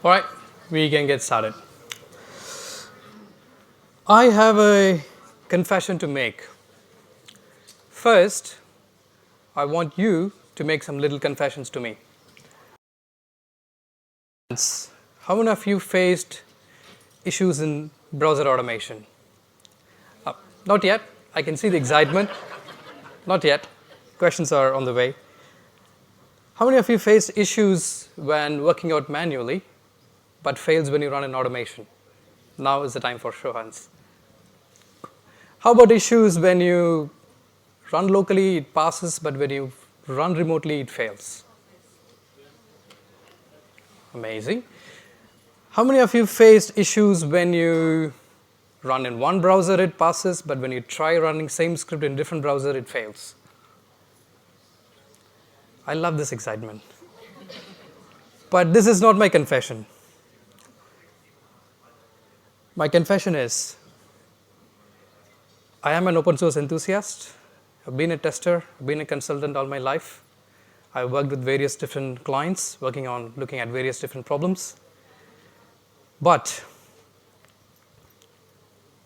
All right, we can get started. I have a confession to make. First, I want you to make some little confessions to me. How many of you faced issues in browser automation? Not yet. I can see the excitement. Not yet. Questions are on the way. How many of you faced issues when working out manually, but fails when you run in automation? Now is the time for show hands. How about issues when you run locally, it passes, but when you run remotely, it fails? Amazing. How many of you faced issues when you run in one browser, it passes, but when you try running same script in different browser, it fails? I love this excitement. But this is not my confession. My confession is, I am an open source enthusiast. I've been a tester, I've been a consultant all my life. I've worked with various different clients, looking at various different problems. But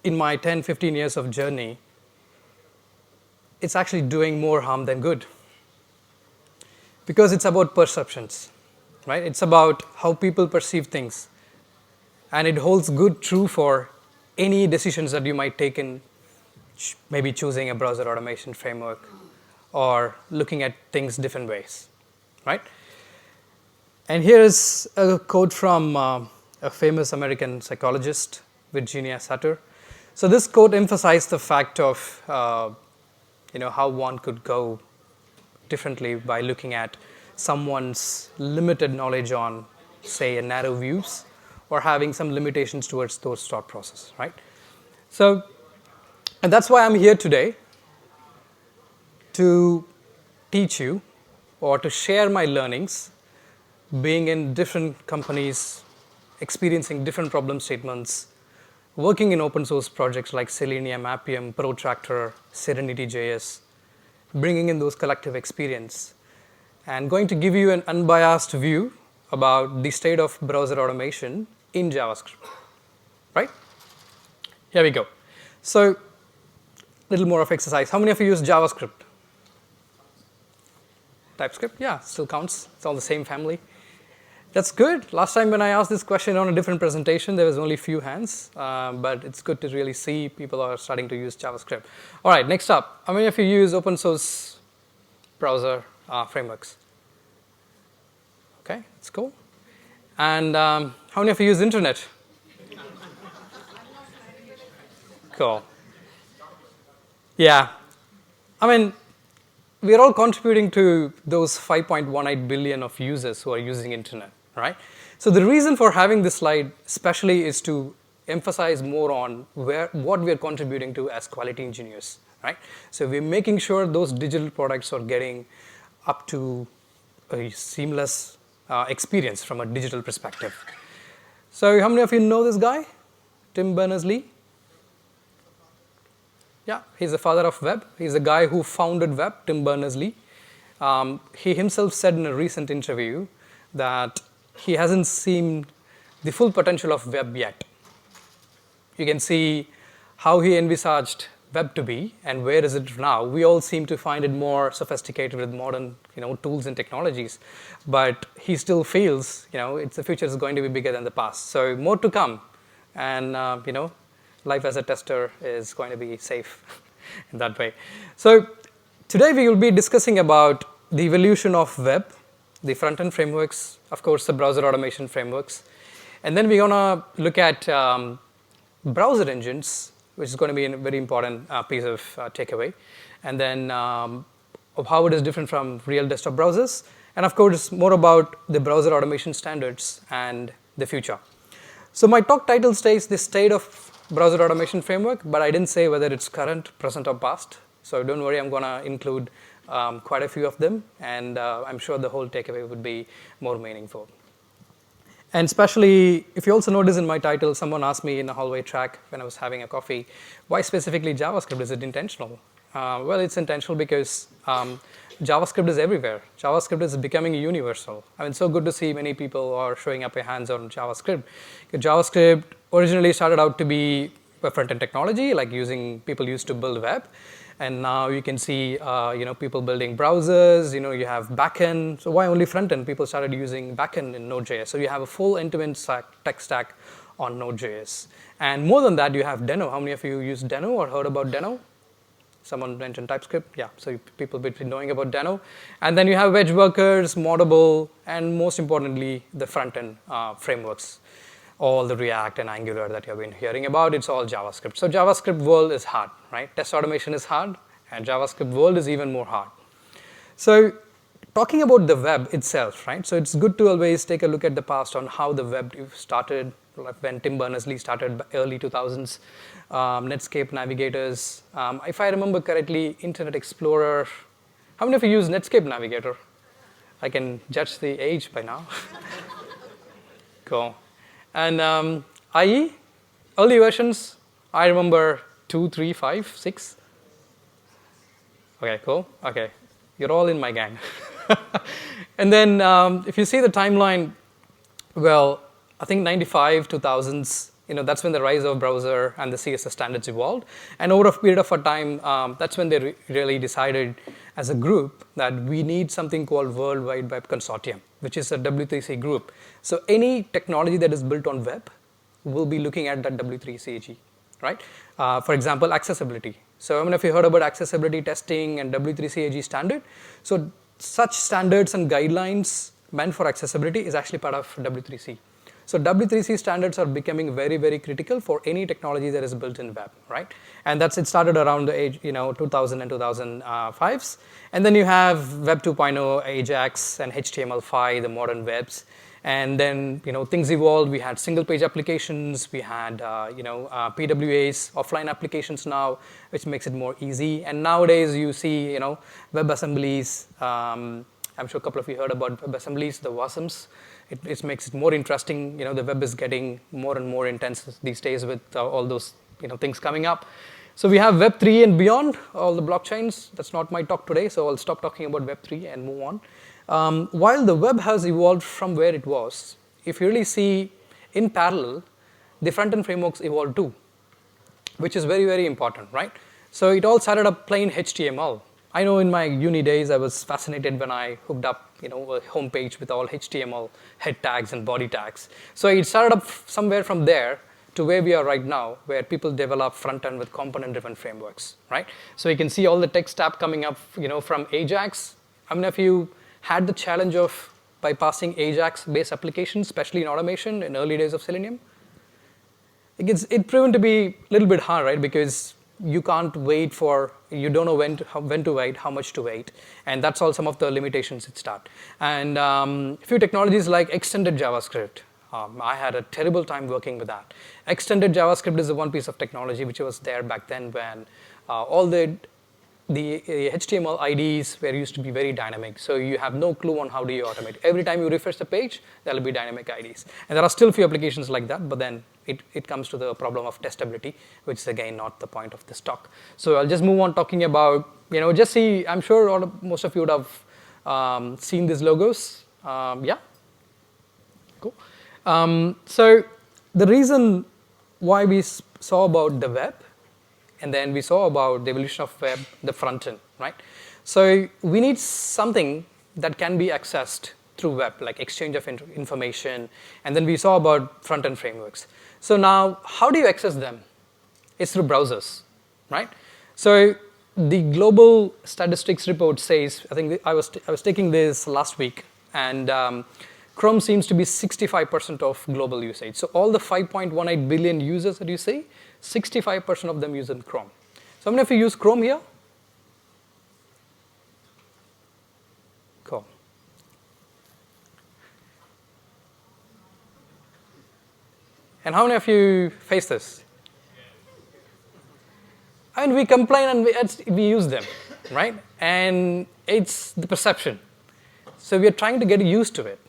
in my 10, 15 years of journey, it's actually doing more harm than good. Because it's about perceptions, right? It's about how people perceive things. And it holds good true for any decisions that you might take in maybe choosing a browser automation framework or looking at things different ways, right? And here is a quote from a famous American psychologist, Virginia Satir. So this quote emphasized the fact of how one could go differently by looking at someone's limited knowledge on, say, a narrow views, or having some limitations towards those thought process, right? So, and that's why I'm here today, to teach you or to share my learnings, being in different companies, experiencing different problem statements, working in open source projects like Selenium, Appium, Protractor, Serenity.js, bringing in those collective experience, and going to give you an unbiased view about the state of browser automation in JavaScript, right? Here we go. So, a little more of exercise. How many of you use JavaScript? TypeScript? Yeah, still counts. It's all the same family. That's good. Last time when I asked this question on a different presentation, there was only a few hands, but it's good to really see people are starting to use JavaScript. All right, next up, how many of you use open source browser frameworks? Okay, that's cool. And how many of you use internet? Cool. Yeah. I mean, we're all contributing to those 5.18 billion of users who are using internet, right? So the reason for having this slide especially is to emphasize more on what we're contributing to as quality engineers, right? So we're making sure those digital products are getting up to a seamless experience from a digital perspective. So how many of you know this guy, Tim Berners-Lee? Yeah, he's the father of web. He's the guy who founded web, Tim Berners-Lee. He himself said in a recent interview that he hasn't seen the full potential of web yet. You can see how he envisaged web to be and where is it now. We all seem to find it more sophisticated with modern tools and technologies, but he still feels the future is going to be bigger than the past. So more to come, and life as a tester is going to be safe in that way. So today we will be discussing about the evolution of web, the front-end frameworks, of course the browser automation frameworks, and then we're going to look at browser engines, which is going to be a very important piece of takeaway, and then of how it is different from real desktop browsers, and of course more about the browser automation standards and the future. So my talk title states the state of browser automation framework, but I didn't say whether it's current, present, or past. So don't worry, I'm going to include quite a few of them, and I'm sure the whole takeaway would be more meaningful. And especially, if you also notice in my title, someone asked me in a hallway track when I was having a coffee, why specifically JavaScript? Is it intentional? Well, it's intentional because JavaScript is everywhere. JavaScript is becoming universal. I mean, so good to see many people are showing up their hands on JavaScript. JavaScript originally started out to be a front-end technology, like people used to build web, and now you can see people building browsers. You have backend. So why only front-end? People started using backend in Node.js. So you have a full end-to-end tech stack on Node.js. And more than that, you have Deno. How many of you use Deno or heard about Deno? Someone mentioned TypeScript. Yeah, so people will be knowing about Deno. And then you have wedge workers, Moddable, and most importantly, the front-end frameworks. All the React and Angular that you've been hearing about, it's all JavaScript. So JavaScript world is hard, right? Test automation is hard, and JavaScript world is even more hard. So talking about the web itself, right? So it's good to always take a look at the past on how the web started, like when Tim Berners-Lee started early 2000s, Netscape navigators. If I remember correctly, Internet Explorer. How many of you use Netscape Navigator? I can judge the age by now. Cool. And IE, early versions, I remember 2, 3, 5, 6. Okay, cool. Okay, you're all in my gang. And then if you see the timeline, well, I think 95, 2000s, that's when the rise of browser and the CSS standards evolved. And over a period of a time, that's when they really decided as a group that we need something called World Wide Web Consortium, which is a W3C group. So any technology that is built on web will be looking at that W3CAG, right? For example, accessibility. So I mean, if you heard about accessibility testing and W3CAG standard, so such standards and guidelines meant for accessibility is actually part of W3C. So W3C standards are becoming very, very critical for any technology that is built in web, right? And it started around the age, 2000 and 2005s. And then you have Web 2.0, Ajax, and HTML5, the modern webs. And then, things evolved. We had single-page applications. We had, PWAs, offline applications now, which makes it more easy. And nowadays, you see, web assemblies. I'm sure a couple of you heard about web assemblies, the WASMs. It makes it more interesting. The web is getting more and more intense these days with all those things coming up. So we have Web 3 and beyond, all the blockchains. That's not my talk today, so I'll stop talking about Web 3 and move on. While the web has evolved from where it was, if you really see in parallel, the front-end frameworks evolved too, which is very, very important, right? So it all started up plain HTML. I know in my uni days, I was fascinated when I hooked up, a homepage with all HTML head tags and body tags. So it started up somewhere from there to where we are right now, where people develop front-end with component-driven frameworks, right? So you can see all the tech stack coming up, from Ajax. How many of you had the challenge of bypassing Ajax-based applications, especially in automation in early days of Selenium? It proven to be a little bit hard, right? Because you can't wait you don't know when to wait, how much to wait. And that's all some of the limitations it start. And a few technologies like extended JavaScript. I had a terrible time working with that. Extended JavaScript is the one piece of technology which was there back then when all the HTML IDs were used to be very dynamic. So you have no clue on how do you automate. Every time you refresh the page, there will be dynamic IDs. And there are still a few applications like that, but then it comes to the problem of testability, which is again not the point of this talk. So I'll just move on talking about, just see, I'm sure most of you would have seen these logos. Yeah? Cool. So the reason why we saw about the web, and then we saw about the evolution of web, the front end, right? So we need something that can be accessed through web, like exchange of information, and then we saw about front end frameworks. So now, how do you access them? It's through browsers, right? So the global statistics report says, I think I was taking this last week, and Chrome seems to be 65% of global usage. So all the 5.18 billion users that you see, 65% of them use in Chrome. So how many of you use Chrome here? Cool. And how many of you face this? I mean, we complain and we use them, right? And it's the perception. So we are trying to get used to it.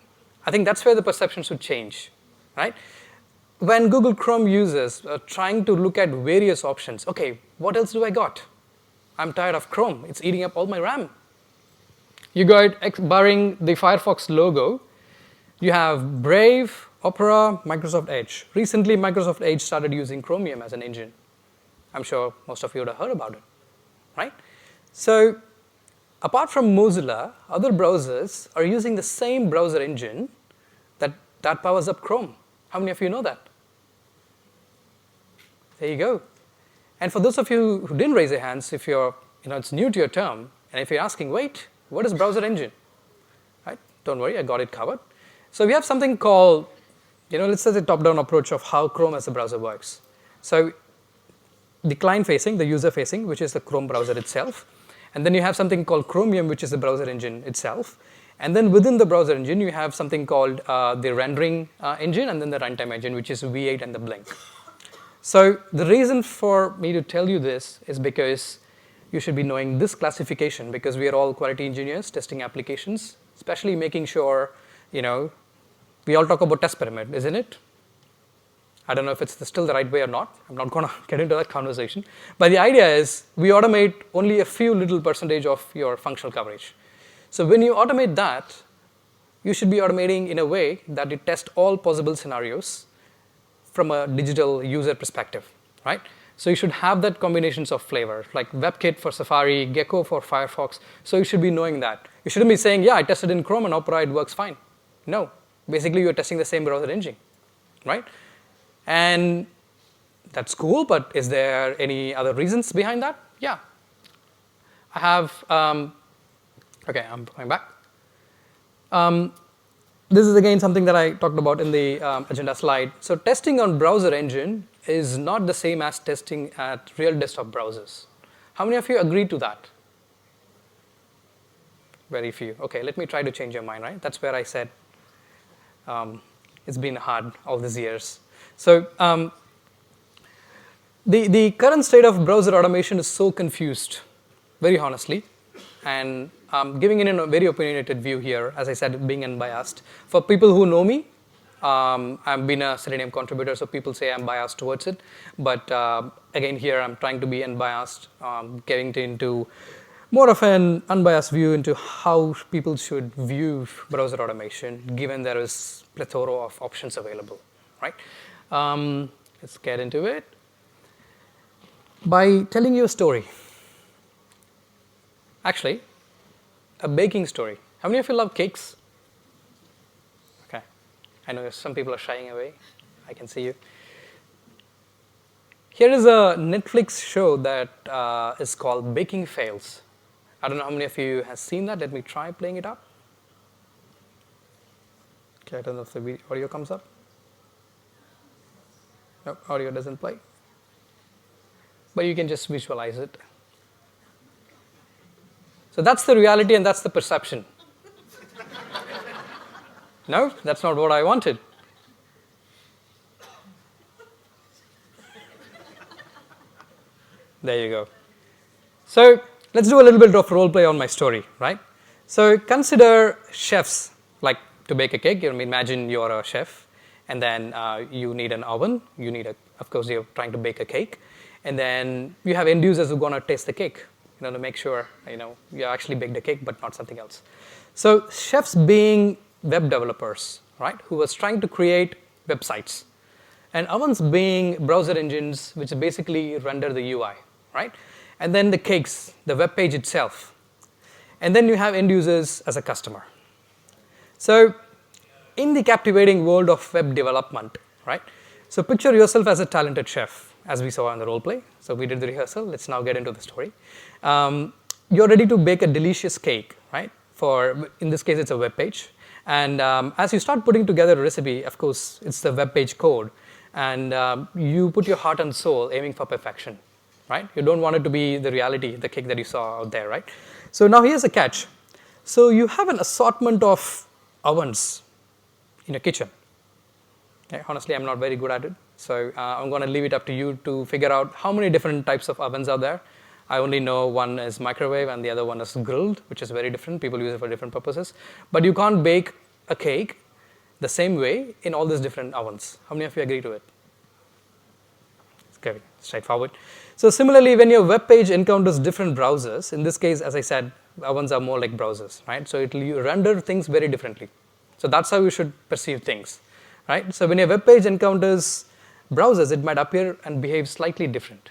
I think that's where the perception should change, right? When Google Chrome users are trying to look at various options, okay, what else do I got? I'm tired of Chrome. It's eating up all my RAM. You got, barring the Firefox logo, you have Brave, Opera, Microsoft Edge. Recently, Microsoft Edge started using Chromium as an engine. I'm sure most of you would have heard about it, right? So apart from Mozilla, other browsers are using the same browser engine that powers up Chrome. How many of you know that? There you go. And for those of you who didn't raise your hands, if you're, it's new to your term, and if you're asking, wait, what is browser engine? Right? Don't worry, I got it covered. So we have something called, let's say the top-down approach of how Chrome as a browser works. So the client-facing, the user-facing, which is the Chrome browser itself. And then you have something called Chromium, which is the browser engine itself. And then within the browser engine, you have something called the rendering engine, and then the runtime engine, which is V8 and the Blink. So the reason for me to tell you this is because you should be knowing this classification, because we are all quality engineers testing applications, especially making sure, we all talk about test pyramid, isn't it? I don't know if it's still the right way or not. I'm not going to get into that conversation. But the idea is we automate only a few little percentage of your functional coverage. So when you automate that, you should be automating in a way that it tests all possible scenarios from a digital user perspective, right? So you should have that combinations of flavor, like WebKit for Safari, Gecko for Firefox. So you should be knowing that. You shouldn't be saying, yeah, I tested in Chrome and Opera, it works fine. No, basically you're testing the same browser engine, right? And that's cool, but is there any other reasons behind that? Yeah. I have, okay, I'm going back. This is again something that I talked about in the agenda slide. So testing on browser engine is not the same as testing at real desktop browsers. How many of you agree to that? Very few. Okay, let me try to change your mind, right? That's where I said it's been hard all these years. So the current state of browser automation is so confused, very honestly, and I'm giving it in a very opinionated view here, as I said, being unbiased. For people who know me, I've been a Selenium contributor, so people say I'm biased towards it. But again, here I'm trying to be unbiased, getting into more of an unbiased view into how people should view browser automation, given there is plethora of options available, right? Let's get into it by telling you a story. Actually, a baking story. How many of you love cakes? Okay, I know some people are shying away. I can see you. Here is a Netflix show that is called Baking Fails. I don't know how many of you have seen that. Let me try playing it up. Okay, I don't know if the audio comes up. No, audio doesn't play. But you can just visualize it. So that's the reality and that's the perception. No, that's not what I wanted. There you go. So let's do a little bit of role play on my story, right? So consider chefs, like to bake a cake. You imagine you're a chef, and then you need an oven. You need of course, you're trying to bake a cake, and then you have end users who are going to taste the cake, to make sure you actually baked a cake, but not something else. So chefs being web developers, right, who was trying to create websites, and ovens being browser engines, which basically render the UI, right? And then the cakes, the web page itself. And then you have end users as a customer. So in the captivating world of web development, right? So picture yourself as a talented chef, as we saw in the role play. So we did the rehearsal. Let's now get into the story. You're ready to bake a delicious cake, right? In this case, it's a web page. And as you start putting together a recipe, of course, it's the web page code. And you put your heart and soul aiming for perfection, right? You don't want it to be the reality, the cake that you saw out there, right? So now here's a catch. So you have an assortment of ovens in your kitchen. Okay, honestly, I'm not very good at it. So I'm going to leave it up to you to figure out how many different types of ovens are there. I only know one is microwave and the other one is grilled, which is very different. People use it for different purposes. But you can't bake a cake the same way in all these different ovens. How many of you agree to it? It's very straightforward. So similarly, when your web page encounters different browsers, in this case, as I said, our ones are more like browsers, right? So it will render things very differently. So that's how you should perceive things, right? So when your web page encounters browsers, it might appear and behave slightly different.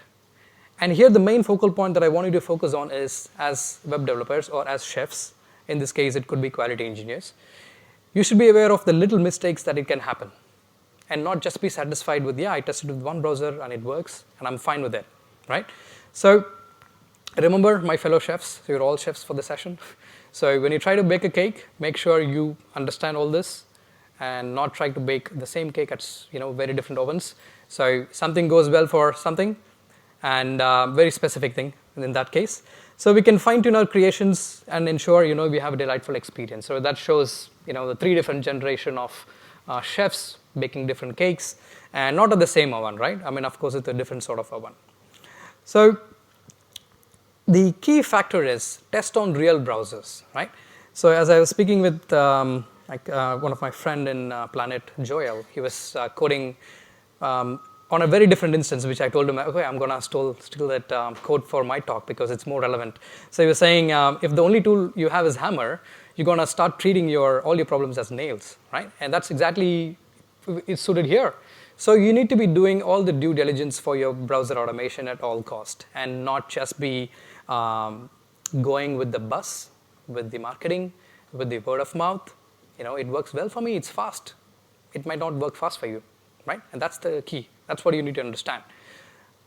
And here the main focal point that I want you to focus on is, as web developers or as chefs, in this case it could be quality engineers, you should be aware of the little mistakes that it can happen and not just be satisfied with, yeah, I tested with one browser and it works and I'm fine with it, right? So remember, my fellow chefs, you're all chefs for the session. So when you try to bake a cake, make sure you understand all this and not try to bake the same cake at very different ovens. So something goes well for something and very specific thing in that case. So we can fine tune our creations and ensure we have a delightful experience. So that shows the 3 different generation of chefs baking different cakes and not at the same oven, right? I mean, of course, it's a different sort of oven. So the key factor is test on real browsers, right? So as I was speaking with one of my friend in Planet, Joel, he was coding on a very different instance, which I told him, okay, I'm going to steal that code for my talk because it's more relevant. So he was saying, if the only tool you have is hammer, you're going to start treating all your problems as nails, right? And that's exactly it's suited here. So you need to be doing all the due diligence for your browser automation at all cost and not just be going with the buzz, with the marketing, with the word of mouth. It works well for me, it's fast. It might not work fast for you, right? And that's the key. That's what you need to understand.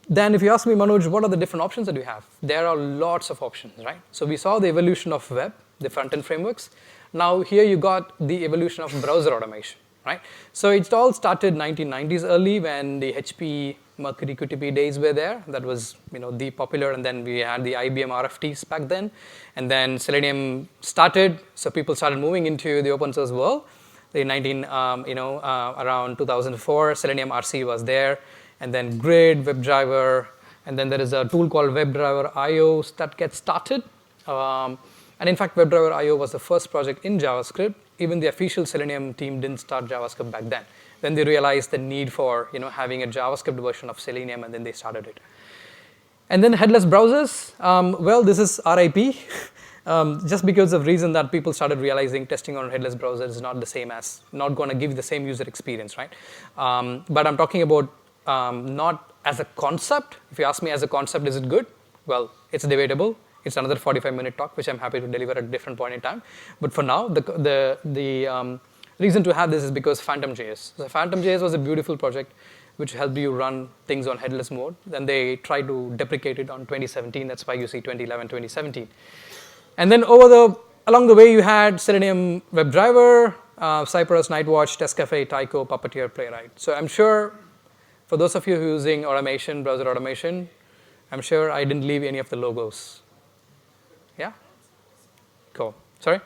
Then if you ask me, Manoj, what are the different options that we have? There are lots of options, right? So we saw the evolution of web, the front-end frameworks. Now here you got the evolution of browser automation, right? So it all started 1990s early when the HP Mercury QTP days were there. That was the popular, and then we had the IBM RFTs back then. And then Selenium started, so people started moving into the open source world. Around 2004, Selenium RC was there, and then Grid, WebDriver, and then there is a tool called WebDriverIO that gets started. And in fact, WebDriverIO was the first project in JavaScript. Even the official Selenium team didn't start JavaScript back then. Then they realized the need for having a JavaScript version of Selenium, and then they started it. And then headless browsers. Well, this is RIP. Just because of reason that people started realizing testing on headless browsers is not the same as, not going to give the same user experience, right? But I'm talking about not as a concept. If you ask me as a concept, is it good? Well, it's debatable. It's another 45-minute talk, which I'm happy to deliver at a different point in time. But for now, the reason to have this is because Phantom.js. So Phantom.js was a beautiful project which helped you run things on headless mode. Then they tried to deprecate it on 2017. That's why you see 2011, 2017. And then along the way, you had Selenium WebDriver, Cypress, Nightwatch, Testcafe, Tycho, Puppeteer, Playwright. So I'm sure for those of you who are using automation, browser automation, I'm sure I didn't leave any of the logos. Yeah? Cool. Sorry?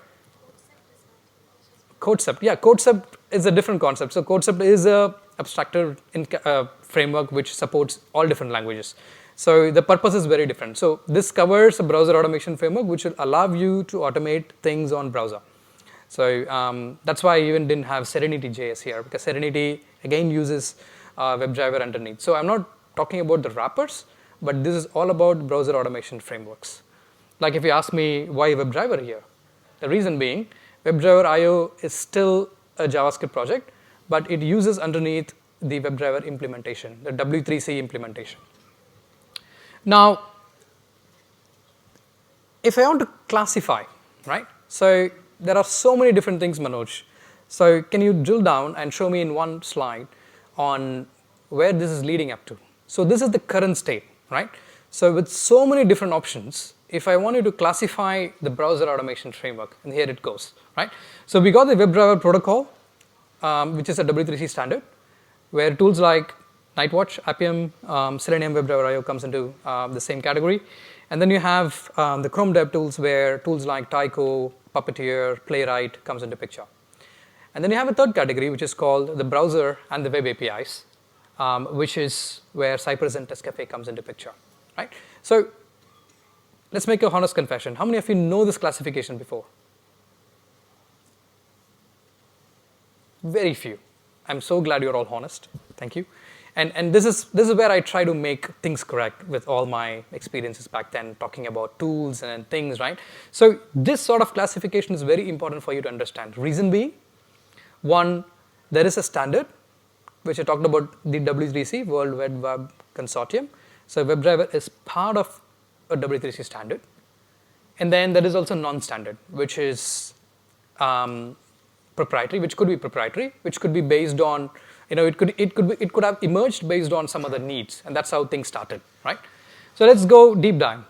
Concept. Yeah, Concept is a different concept. So Concept is a abstractor framework which supports all different languages. So the purpose is very different. So this covers a browser automation framework which will allow you to automate things on browser. So that's why I even didn't have Serenity.js here, because Serenity again uses WebDriver underneath. So I'm not talking about the wrappers, but this is all about browser automation frameworks. Like if you ask me why WebDriver here, the reason being WebDriverIO is still a JavaScript project, but it uses underneath the WebDriver implementation, the W3C implementation. Now, if I want to classify, right? So there are so many different things, Manoj. So can you drill down and show me in one slide on where this is leading up to? So this is the current state, right? So with so many different options, if I wanted to classify the browser automation framework, and here it goes, right? So we got the WebDriver protocol, which is a W3C standard, where tools like Nightwatch, Appium, Selenium WebDriverIO comes into the same category. And then you have the Chrome DevTools, where tools like Tycho, Puppeteer, Playwright comes into picture. And then you have a third category, which is called the browser and the web APIs, which is where Cypress and Testcafe comes into picture, right? So let's make a honest confession. How many of you know this classification before? Very few. I'm so glad you're all honest. Thank you. And this is where I try to make things correct with all my experiences back then, talking about tools and things, right? So this sort of classification is very important for you to understand. Reason being, one, there is a standard, which I talked about, the W3C, World Wide Web Consortium. So WebDriver is part of a W3C standard. And then there is also non-standard, which is proprietary, which could be based on, it could have emerged based on some other needs, and that's how things started, right? So let's go deep dive.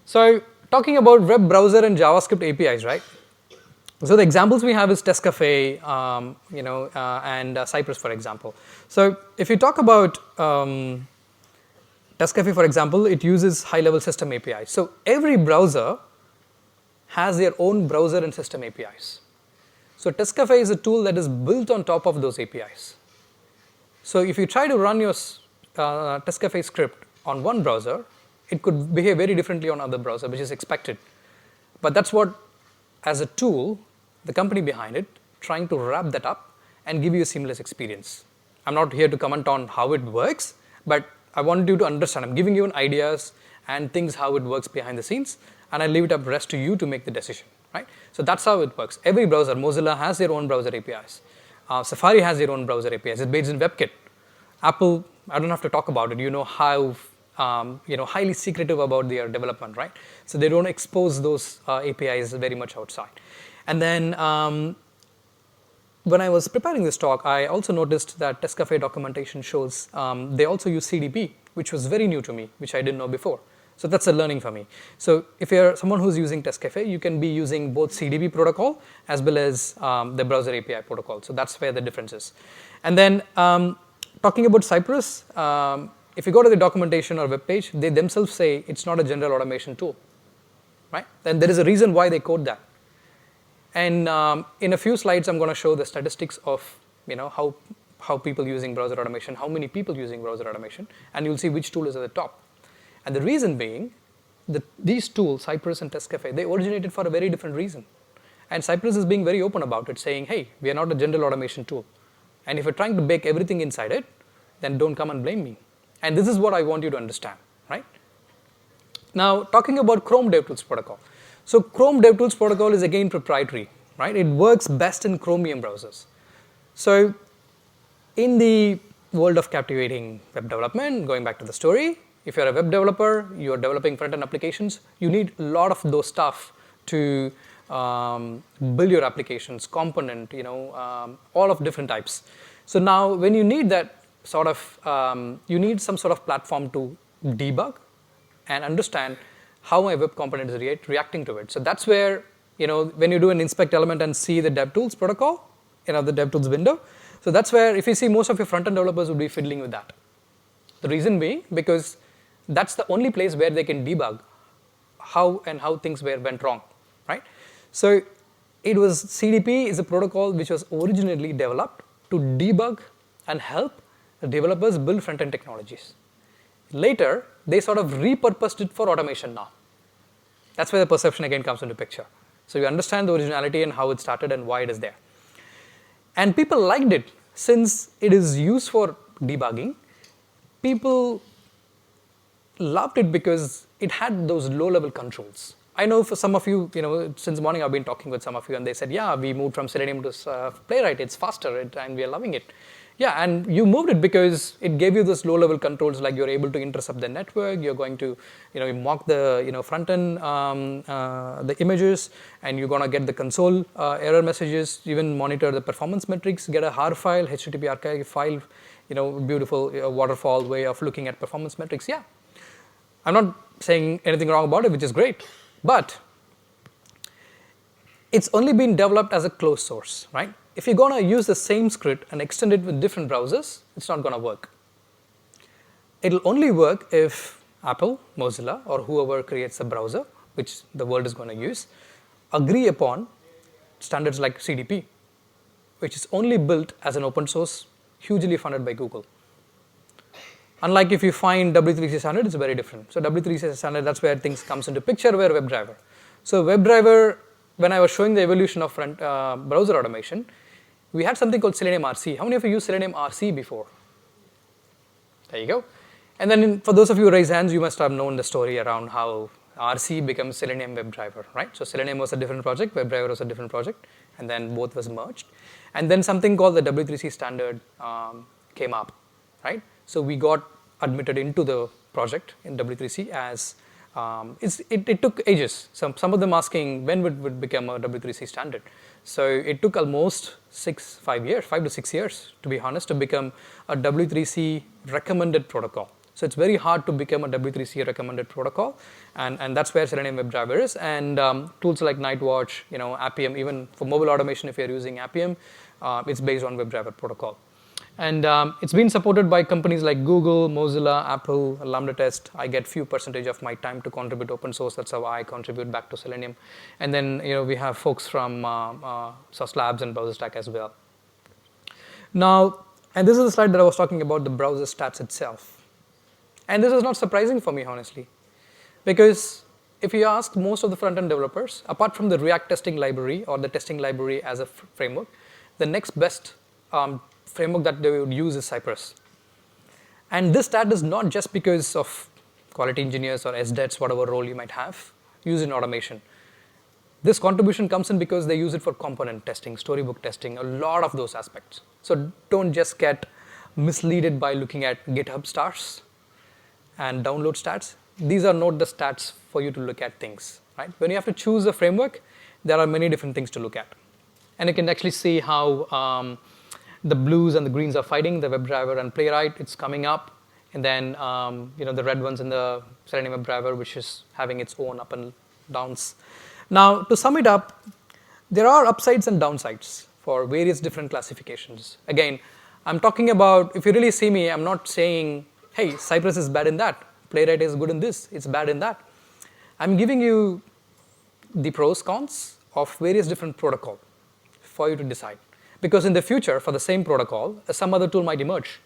So talking about web browser and JavaScript APIs, right? So the examples we have is Testcafe, and Cypress, for example. So if you talk about Testcafe, for example, it uses high-level system APIs. So every browser has their own browser and system APIs. So Testcafe is a tool that is built on top of those APIs. So if you try to run your Testcafe script on one browser, it could behave very differently on other browser, which is expected. But that's what, as a tool, the company behind it, trying to wrap that up and give you a seamless experience. I'm not here to comment on how it works, but I want you to understand. I'm giving you ideas and things how it works behind the scenes, and I leave it up rest to you to make the decision, right? So that's how it works. Every browser, Mozilla has their own browser APIs. Safari has their own browser APIs. It's based in WebKit. Apple, I don't have to talk about it. You know how highly secretive about their development, right? So they don't expose those APIs very much outside. And then when I was preparing this talk, I also noticed that Testcafe documentation shows they also use CDP, which was very new to me, which I didn't know before. So that's a learning for me. So if you're someone who's using Testcafe, you can be using both CDP protocol as well as the browser API protocol. So that's where the difference is. And then talking about Cypress, if you go to the documentation or web page, they themselves say it's not a general automation tool, right? Then there is a reason why they code that. And in a few slides, I'm going to show the statistics of how people using browser automation, how many people using browser automation, and you'll see which tool is at the top. And the reason being that these tools, Cypress and Testcafe, they originated for a very different reason. And Cypress is being very open about it, saying, hey, we are not a general automation tool. And if you're trying to bake everything inside it, then don't come and blame me. And this is what I want you to understand, right? Now, talking about Chrome DevTools Protocol. So Chrome DevTools Protocol is again proprietary, right? It works best in Chromium browsers. So in the world of captivating web development, going back to the story, if you're a web developer, you're developing front-end applications, you need a lot of those stuff to build your applications, component, all of different types. So now when you need that sort of, you need some sort of platform to debug and understand how my web component is reacting to it. So that's where, when you do an inspect element and see the DevTools protocol, the DevTools window, so that's where, if you see, most of your front-end developers will be fiddling with that. The reason being, because that's the only place where they can debug how things went wrong, right? So it was, CDP is a protocol which was originally developed to debug and help the developers build front-end technologies. Later, they sort of repurposed it for automation now. That's where the perception again comes into picture. So you understand the originality and how it started and why it is there. And people liked it since it is used for debugging. People loved it because it had those low-level controls. I know for some of you, since morning I've been talking with some of you and they said, yeah, we moved from Selenium to Playwright, it's faster and we are loving it. Yeah, and you moved it because it gave you those low-level controls, like you're able to intercept the network, you're going to, mock the, front-end, the images, and you're going to get the console error messages, even monitor the performance metrics, get a HAR file, HTTP archive file, beautiful waterfall way of looking at performance metrics. Yeah, I'm not saying anything wrong about it, which is great, but it's only been developed as a closed source, right? If you're going to use the same script and extend it with different browsers, it's not going to work. It'll only work if Apple, Mozilla, or whoever creates a browser, which the world is going to use, agree upon standards like CDP, which is only built as an open source, hugely funded by Google. Unlike if you find W3C standard, it's very different. So W3C standard, that's where things comes into picture, where WebDriver. So WebDriver, when I was showing the evolution of browser automation, we had something called Selenium RC. How many of you used Selenium RC before? There you go. And then for those of you who raise hands, you must have known the story around how RC becomes Selenium WebDriver, right? So Selenium was a different project, WebDriver was a different project, and then both was merged. And then something called the W3C standard came up, right? So we got admitted into the project in W3C as it took ages. Some of them asking when would become a W3C standard. So it took almost 5 to 6 years, to be honest, to become a W3C recommended protocol. So it's very hard to become a W3C recommended protocol, and that's where Selenium WebDriver is. And tools like Nightwatch, Appium, even for mobile automation, if you're using Appium, it's based on WebDriver protocol. And it's been supported by companies like Google, Mozilla, Apple, Lambda Test. I get few percentage of my time to contribute open source. That's how I contribute back to Selenium. And then we have folks from SOS Labs and BrowserStack as well. Now, and this is the slide that I was talking about, the browser stats itself. And this is not surprising for me, honestly, because if you ask most of the front-end developers, apart from the React testing library or the testing library as a framework, the next best framework that they would use is Cypress. And this stat is not just because of quality engineers or SDETs, whatever role you might have, used in automation. This contribution comes in because they use it for component testing, storybook testing, a lot of those aspects. So don't just get misleaded by looking at GitHub stars and download stats. These are not the stats for you to look at things, right? When you have to choose a framework, there are many different things to look at. And you can actually see how the blues and the greens are fighting, the WebDriver and Playwright, it's coming up. And then the red ones in the Selenium WebDriver, which is having its own up and downs. Now, to sum it up, there are upsides and downsides for various different classifications. Again, I'm talking about, if you really see me, I'm not saying, hey, Cypress is bad in that, Playwright is good in this, it's bad in that. I'm giving you the pros, cons of various different protocol for you to decide. Because in the future, for the same protocol, some other tool might emerge.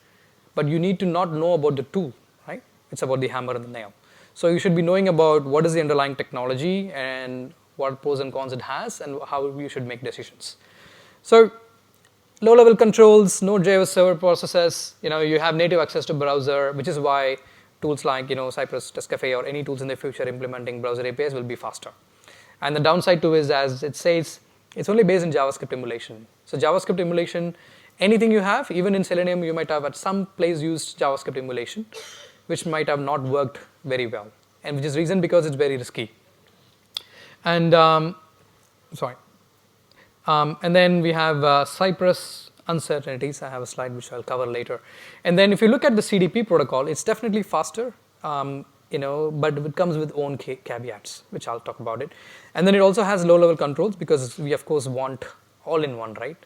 But you need to not know about the tool, right? It's about the hammer and the nail. So you should be knowing about what is the underlying technology and what pros and cons it has and how you should make decisions. So low-level controls, Node.js server processes, you have native access to browser, which is why tools like Cypress, Testcafe, or any tools in the future implementing browser APIs will be faster. And the downside to it is, as it says, it's only based in JavaScript emulation. So JavaScript emulation, anything you have, even in Selenium, you might have at some place used JavaScript emulation, which might have not worked very well, and which is reason because it's very risky. And and then we have Cypress uncertainties. I have a slide which I'll cover later. And then if you look at the CDP protocol, it's definitely faster, but it comes with own caveats, which I'll talk about it. And then it also has low-level controls because we, of course, want all-in-one, right?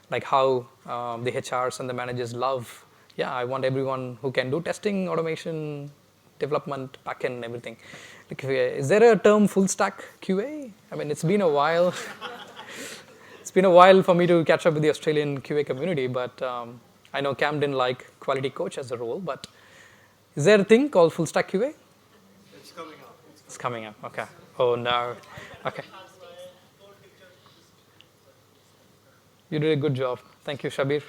Like how the HRs and the managers love, I want everyone who can do testing, automation, development, backend, everything. Like, is there a term full stack QA? I mean, it's been a while. It's been a while for me to catch up with the Australian QA community, but I know Cam didn't like quality coach as a role, but is there a thing called full stack QA? It's coming up. It's coming up, okay. Oh no, okay. You did a good job. Thank you, Shabir.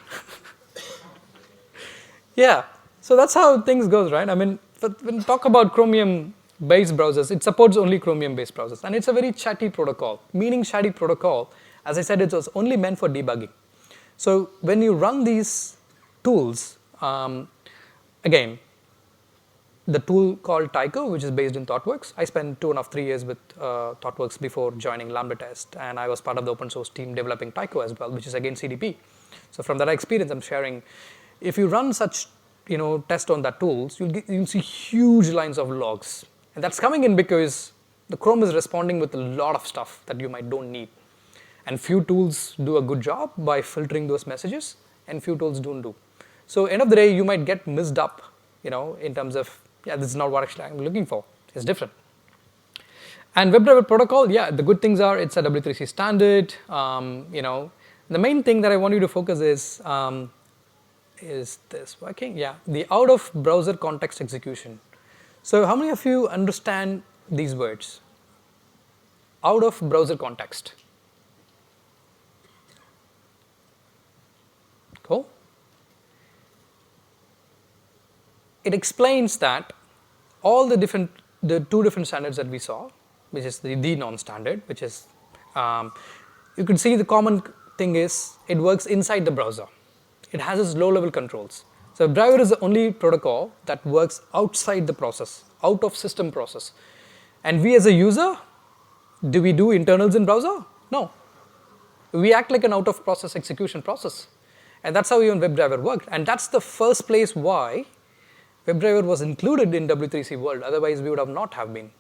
Yeah, so that's how things goes, right? I mean, when we talk about Chromium-based browsers, it supports only Chromium-based browsers, and it's a very chatty protocol. Meaning chatty protocol, as I said, it was only meant for debugging. So when you run these tools, again, the tool called Tycho, which is based in ThoughtWorks. I spent 2.5 to 3 years with ThoughtWorks before joining Lambda Test, and I was part of the open source team developing Tycho as well, which is again CDP. So from that experience, I'm sharing. If you run such test on that tools, you'll see huge lines of logs, and that's coming in because the Chrome is responding with a lot of stuff that you don't need, and few tools do a good job by filtering those messages, and few tools don't do. So end of the day, you might get messed up, in terms of this is not what actually I'm looking for. It's different. And WebDriver protocol, the good things are it's a W3C standard. The main thing that I want you to focus is this working? Yeah, the out of browser context execution. So how many of you understand these words? Out of browser context. Cool. it explains that all the two different standards that we saw, which is the non-standard, which is, you can see the common thing is it works inside the browser. It has its low-level controls. So WebDriver is the only protocol that works outside the process, out of system process. And we as a user, do we do internals in browser? No. We act like an out-of-process execution process. And that's how even WebDriver worked. And that's the first place why WebDriver was included in W3C world. Otherwise, we would have not have been,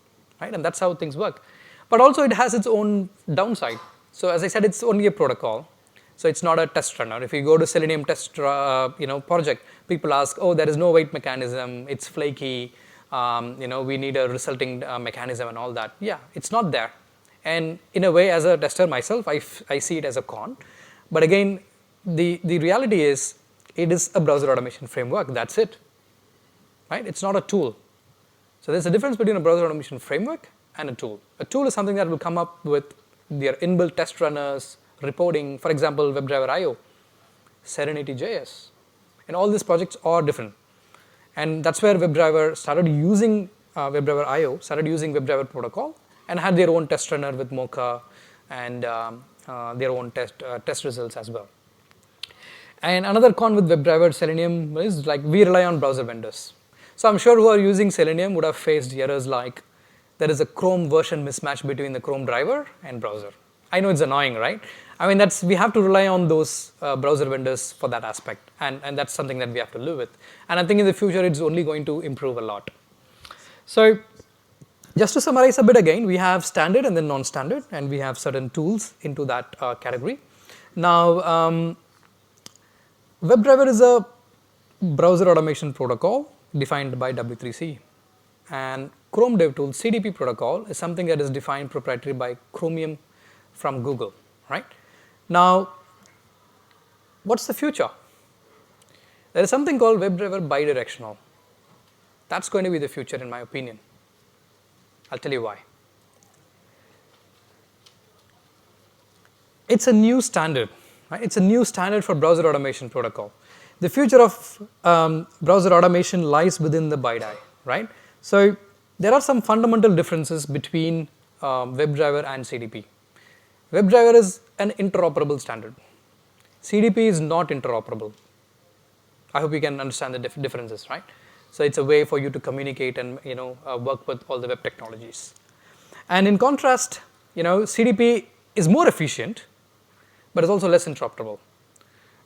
right? And that's how things work. But also, it has its own downside. So as I said, it's only a protocol. So it's not a test runner. If you go to Selenium test project, people ask, oh, there is no wait mechanism. It's flaky. We need a resulting mechanism and all that. Yeah, it's not there. And in a way, as a tester myself, I see it as a con. But again, the reality is, it is a browser automation framework. That's it. Right? It's not a tool. So there's a difference between a browser automation framework and a tool. A tool is something that will come up with their inbuilt test runners, reporting, for example, WebDriverIO, Serenity.js. And all these projects are different. And that's where WebDriver started using WebDriverIO, started using WebDriver protocol, and had their own test runner with Mocha and their own test results as well. And another con with WebDriver Selenium is like we rely on browser vendors. So I'm sure who are using Selenium would have faced errors like there is a Chrome version mismatch between the Chrome driver and browser. I know it's annoying, right? I mean, we have to rely on those browser vendors for that aspect, and that's something that we have to live with. And I think in the future, it's only going to improve a lot. So just to summarize a bit again, we have standard and then non-standard, and we have certain tools into that category. Now, WebDriver is a browser automation protocol defined by W3C. And Chrome DevTools CDP protocol is something that is defined proprietary by Chromium from Google, right? Now, what's the future? There is something called WebDriver bidirectional. That's going to be the future in my opinion. I'll tell you why. It's a new standard, right? It's a new standard for browser automation protocol. The future of browser automation lies within the BiDi, right? So there are some fundamental differences between WebDriver and CDP. WebDriver is an interoperable standard. CDP is not interoperable. I hope you can understand the differences, right? So it's a way for you to communicate and work with all the web technologies. And in contrast, CDP is more efficient, but it's also less interoperable.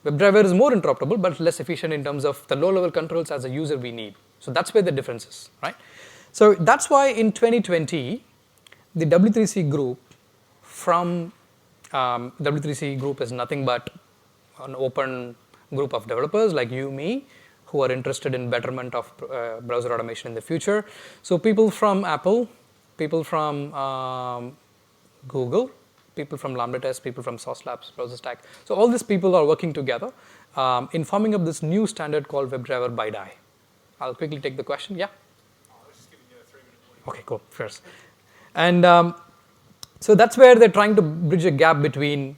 WebDriver is more interoperable, but less efficient in terms of the low-level controls as a user we need. So that's where the difference is, right? So that's why in 2020, the W3C group from W3C group is nothing but an open group of developers like you, me, who are interested in betterment of browser automation in the future. So people from Apple, people from Google, people from Lambda Test, people from Sauce Labs, Browser Stack. So all these people are working together in forming up this new standard called WebDriver BiDi. I'll quickly take the question. Yeah? I was just giving you a 3-minute warning. Okay, cool. First. And so that's where they're trying to bridge a gap between,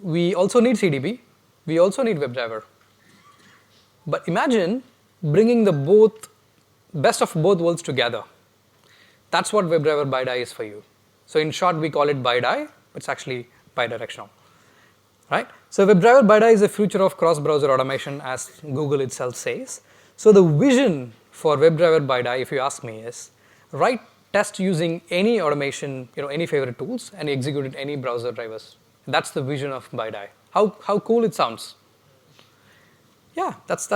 we also need CDP, we also need WebDriver. But imagine bringing the best of both worlds together. That's what WebDriver BiDi is for you. So in short, we call it BiDi, but it's actually bidirectional, right? So WebDriver BiDi is the future of cross-browser automation, as Google itself says. So the vision for WebDriver BiDi, if you ask me, is write test using any automation, any favorite tools, and execute it any browser drivers. That's the vision of BiDi. How cool it sounds. Yeah, that's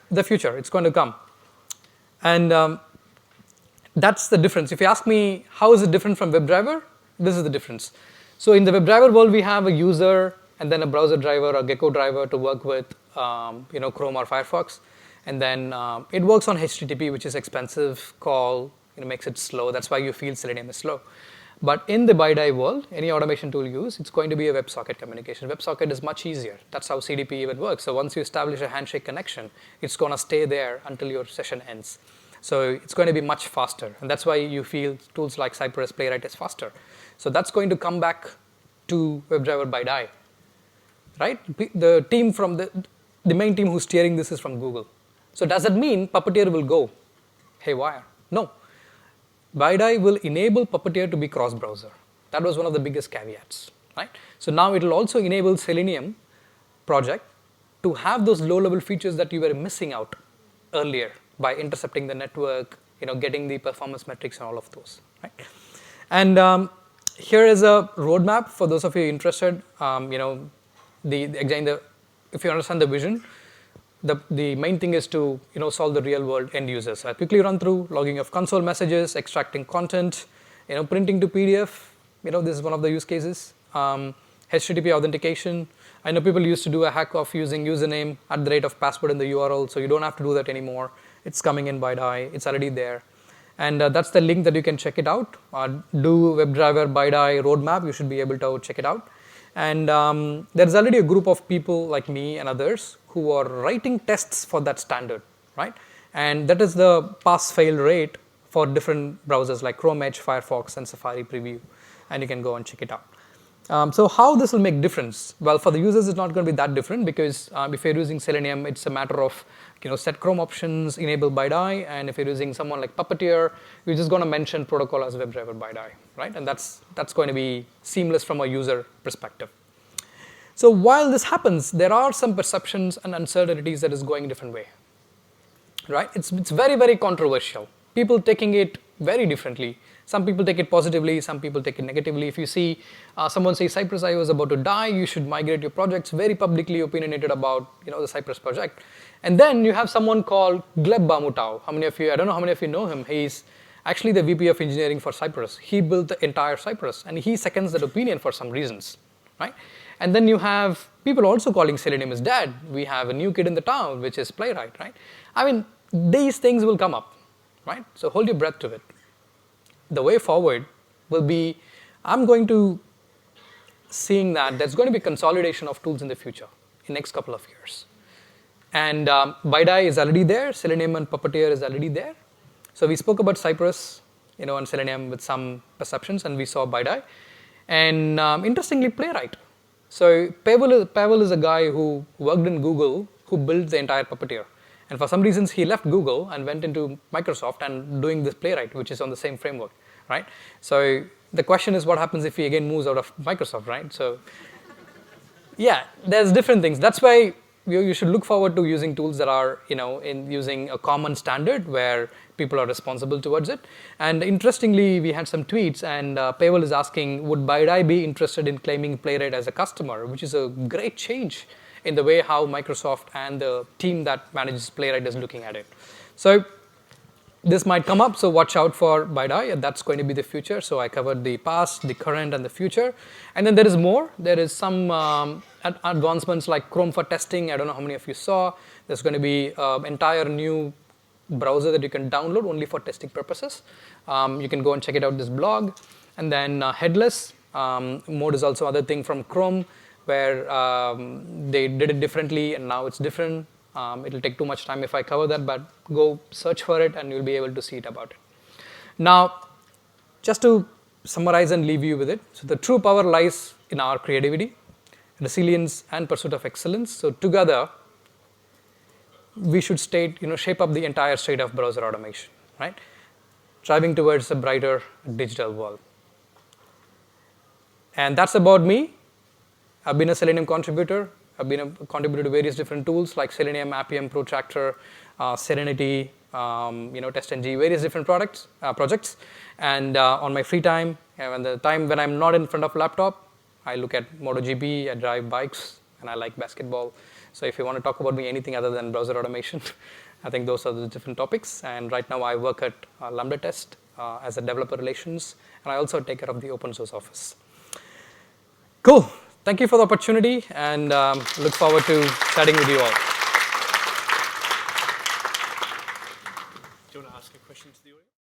the future. It's going to come. And that's the difference. If you ask me, how is it different from WebDriver? This is the difference. So in the WebDriver world, we have a user and then a browser driver or Gecko driver to work with, Chrome or Firefox. And then it works on HTTP, which is expensive, call, makes it slow. That's why you feel Selenium is slow. But in the BiDi world, any automation tool you use, it's going to be a WebSocket communication. WebSocket is much easier. That's how CDP even works. So once you establish a handshake connection, it's going to stay there until your session ends. So it's going to be much faster. And that's why you feel tools like Cypress, Playwright is faster. So that's going to come back to WebDriver BiDi, right? The team from the main team who's steering this is from Google. So does that mean Puppeteer will go haywire? No. BiDi will enable Puppeteer to be cross-browser. That was one of the biggest caveats, right? So now it will also enable Selenium project to have those low-level features that you were missing out earlier by intercepting the network, getting the performance metrics and all of those, right? And here is a roadmap for those of you interested. If you understand the vision, the main thing is to solve the real-world end users. So I quickly run through logging of console messages, extracting content, printing to PDF. This is one of the use cases. HTTP authentication. I know people used to do a hack of using username at the rate of password in the URL, so you don't have to do that anymore. It's coming in BiDi. It's already there. And that's the link that you can check it out. Do WebDriver BiDi roadmap. You should be able to check it out. And there's already a group of people like me and others who are writing tests for that standard, right? And that is the pass-fail rate for different browsers like Chrome, Edge, Firefox, and Safari Preview. And you can go and check it out. So how this will make difference? Well, for the users, it's not going to be that different because if you're using Selenium, it's a matter of set Chrome options, enable BiDi, and if you're using someone like Puppeteer, you're just going to mention protocol as WebDriver BiDi, right? And that's going to be seamless from a user perspective. So while this happens, there are some perceptions and uncertainties that is going a different way, right? It's very, very controversial. People taking it very differently. Some people take it positively, some people take it negatively. If you see someone say Cypress.io is about to die, you should migrate your projects, very publicly opinionated about the Cypress project. And then you have someone called Gleb Bamutau. I don't know how many of you know him. He's actually the VP of engineering for Cypress. He built the entire Cypress, and he seconds that opinion for some reasons, right? And then you have people also calling Selenium is dead. We have a new kid in the town, which is Playwright, right? I mean, these things will come up, right? So hold your breath to it. The way forward will be, I'm going to seeing that there's going to be consolidation of tools in the future, in next couple of years. And BiDi is already there, Selenium and Puppeteer is already there. So we spoke about Cypress, and Selenium with some perceptions, and we saw BiDi. And interestingly, Playwright. So Pavel is a guy who worked in Google, who built the entire Puppeteer. And for some reasons, he left Google and went into Microsoft and doing this Playwright, which is on the same framework, right? So the question is, what happens if he again moves out of Microsoft, right? So yeah, there's different things. That's why you should look forward to using tools that are, in using a common standard where people are responsible towards it. And interestingly, we had some tweets, and Pavel is asking, would BiDi be interested in claiming Playwright as a customer, which is a great change in the way how Microsoft and the team that manages Playwright is looking at it. So this might come up, so watch out for BiDi, and that's going to be the future. So I covered the past, the current, and the future. And then there is more. There is some advancements like Chrome for testing. I don't know how many of you saw. There's going to be an entire new browser that you can download only for testing purposes. You can go and check it out, this blog. And then headless mode is also another thing from Chrome, where they did it differently and now it's different. It'll take too much time if I cover that, but go search for it and you'll be able to see it about it. Now, just to summarize and leave you with it, so the true power lies in our creativity, resilience, and pursuit of excellence. So together, we should shape up the entire state of browser automation, right? Driving towards a brighter digital world. And that's about me. I've been a Selenium contributor. I've been a contributor to various different tools like Selenium, Appium, Protractor, Serenity, TestNG, various different projects. And on my free time, and the time when I'm not in front of a laptop, I look at MotoGP, I drive bikes, and I like basketball. So if you want to talk about me anything other than browser automation, I think those are the different topics. And right now I work at Lambda Test as a developer relations, and I also take care of the open source office. Cool. Thank you for the opportunity, and look forward to chatting with you all. Do you want to ask a question to the audience?